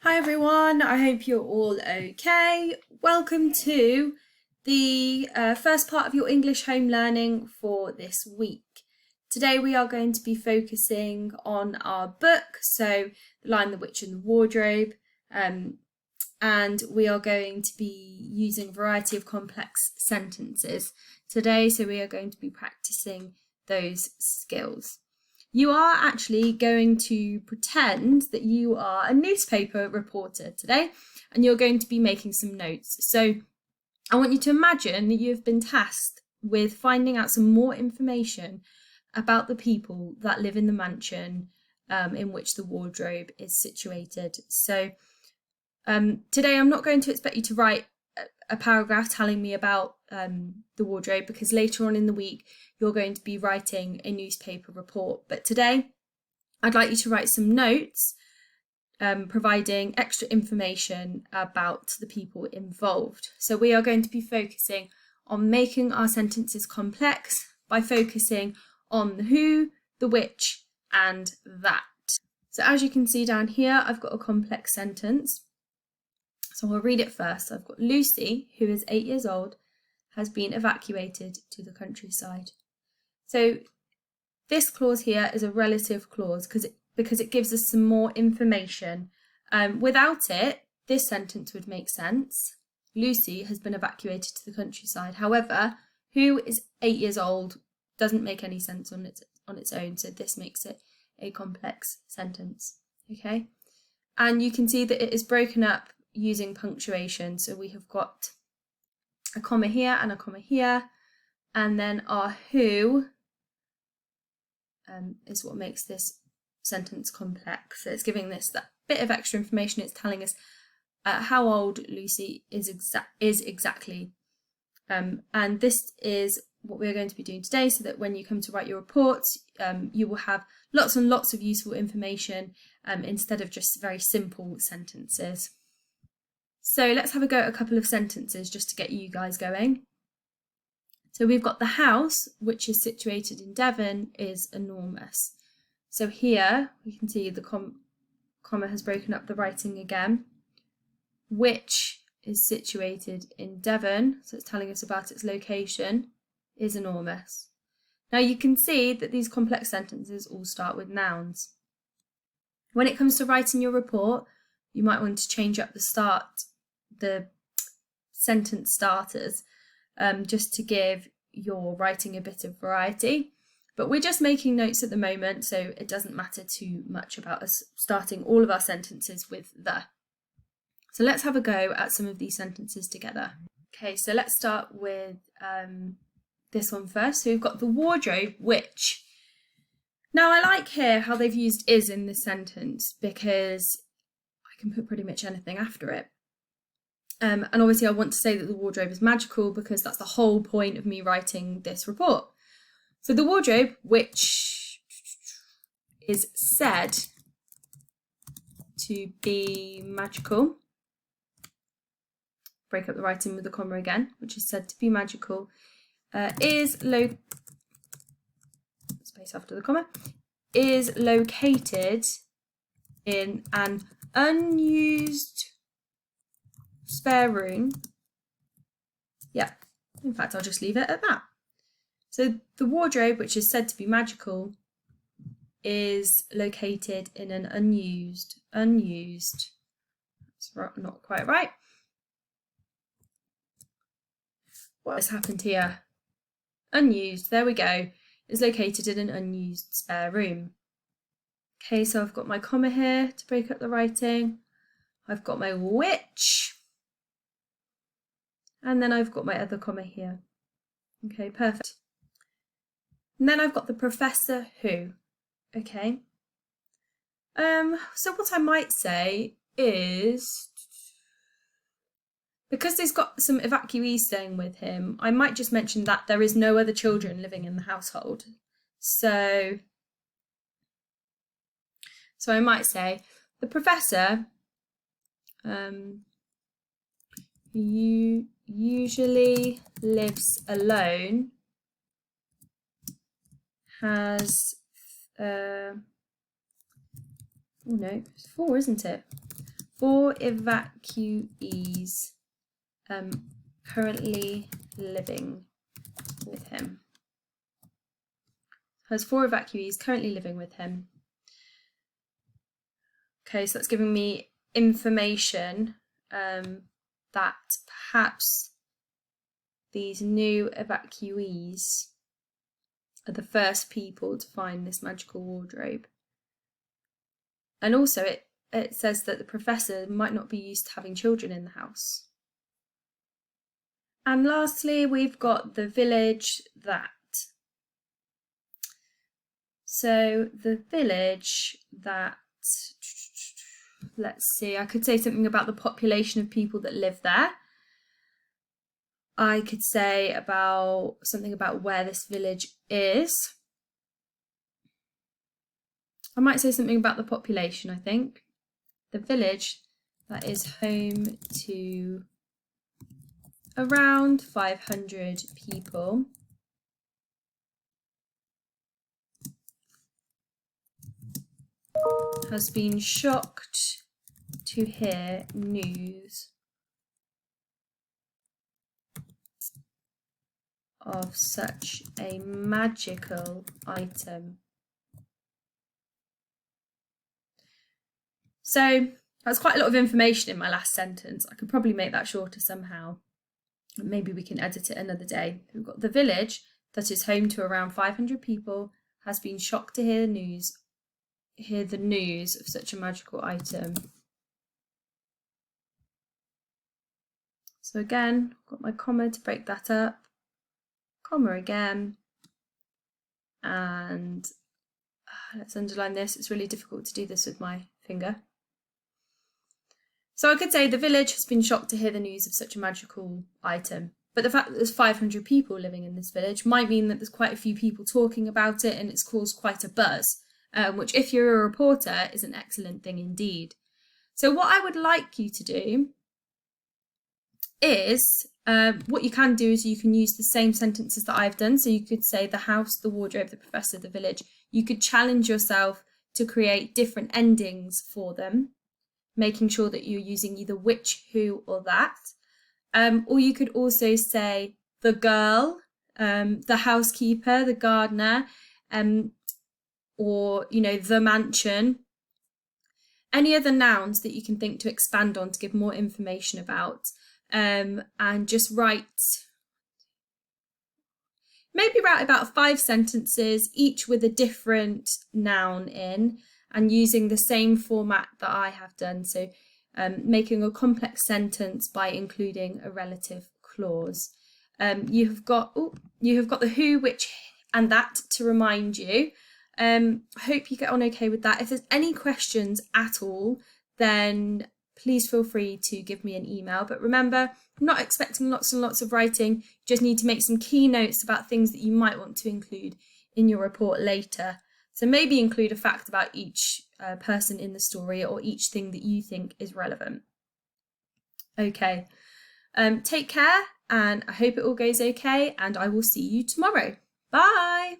Hi everyone, I hope you're all okay. Welcome to the first part of your English home learning for this week. Today we are going to be focusing on our book, so The Lion, the Witch and the Wardrobe, and we are going to be using a variety of complex sentences today, so we are going to be practicing those skills. You are actually going to pretend that you are a newspaper reporter today, and you're going to be making some notes. So I want you to imagine that you've been tasked with finding out some more information about the people that live in the mansion in which the wardrobe is situated. So today I'm not going to expect you to write a paragraph telling me about the wardrobe, because later on in the week you're going to be writing a newspaper report. But today I'd like you to write some notes providing extra information about the people involved. So we are going to be focusing on making our sentences complex by focusing on the who, the which and that. So as you can see down here, I've got a complex sentence. So I'll read it first. I've got Lucy, who is 8 years old, has been evacuated to the countryside. So this clause here is a relative clause because it gives us some more information. Without it, this sentence would make sense. Lucy has been evacuated to the countryside. However, who is 8 years old doesn't make any sense on its own. So this makes it a complex sentence. Okay, and you can see that it is broken up using punctuation. So we have got a comma here and a comma here, and then our who is what makes this sentence complex. So it's giving this that bit of extra information. It's telling us how old Lucy is exactly, and this is what we're going to be doing today, so that when you come to write your reports, you will have lots and lots of useful information instead of just very simple sentences. So let's have a go at a couple of sentences just to get you guys going. So we've got the house, which is situated in Devon, is enormous. So here we can see the comma has broken up the writing again. Which is situated in Devon, so it's telling us about its location, is enormous. Now you can see that these complex sentences all start with nouns. When it comes to writing your report, you might want to change up the sentence starters, just to give your writing a bit of variety. But we're just making notes at the moment, so it doesn't matter too much about us starting all of our sentences with the. So let's have a go at some of these sentences together. Okay, so let's start with this one first. So we've got the wardrobe, which. Now I like here how they've used is in this sentence, because I can put pretty much anything after it. And obviously I want to say that the wardrobe is magical, because that's the whole point of me writing this report. So the wardrobe, which is said to be magical, break up the writing with the comma again, which is said to be magical, space after the comma, is located in an unused spare room. Yeah, in fact, I'll just leave it at that. So the wardrobe, which is said to be magical, is located in an unused, that's not quite right. What has happened here? Unused, there we go, is located in an unused spare room. Okay, so I've got my comma here to break up the writing. I've got my which, and then I've got my other comma here. Okay, perfect. And then I've got the professor who. Okay. So what I might say is, because he's got some evacuees staying with him, I might just mention that there is no other children living in the household. So I might say the professor usually lives alone, has oh no, it's 4, isn't it? 4 evacuees currently living with him. Has 4 evacuees currently living with him. Okay, so that's giving me information that perhaps these new evacuees are the first people to find this magical wardrobe. And also it says that the professor might not be used to having children in the house. And lastly, we've got the village that. So the village that, let's see, I could say something about the population of people that live there. I could say about something about where this village is. I might say something about the population, I think. The village that is home to around 500 people. Has been shocked to hear news of such a magical item. So that's quite a lot of information in my last sentence. I could probably make that shorter somehow. Maybe we can edit it another day. We've got the village that is home to around 500 people has been shocked to hear the news of such a magical item. So again, I've got my comma to break that up, comma again, and let's underline this. It's really difficult to do this with my finger. So I could say the village has been shocked to hear the news of such a magical item. But the fact that there's 500 people living in this village might mean that there's quite a few people talking about it and it's caused quite a buzz, which if you're a reporter is an excellent thing indeed. So what I would like you to do is, what you can do is you can use the same sentences that I've done. So you could say the house, the wardrobe, the professor, the village. You could challenge yourself to create different endings for them, making sure that you're using either which, who, or that. Or you could also say the girl, the housekeeper, the gardener, or, the mansion. Any other nouns that you can think to expand on to give more information about. And just write about 5 sentences, each with a different noun in, and using the same format that I have done. So making a complex sentence by including a relative clause. You have got the who, which, and that to remind you. I hope you get on okay with that. If there's any questions at all, then please feel free to give me an email. But remember, I'm not expecting lots and lots of writing. You just need to make some key notes about things that you might want to include in your report later. So maybe include a fact about each person in the story or each thing that you think is relevant. Okay, take care, and I hope it all goes okay, and I will see you tomorrow. Bye!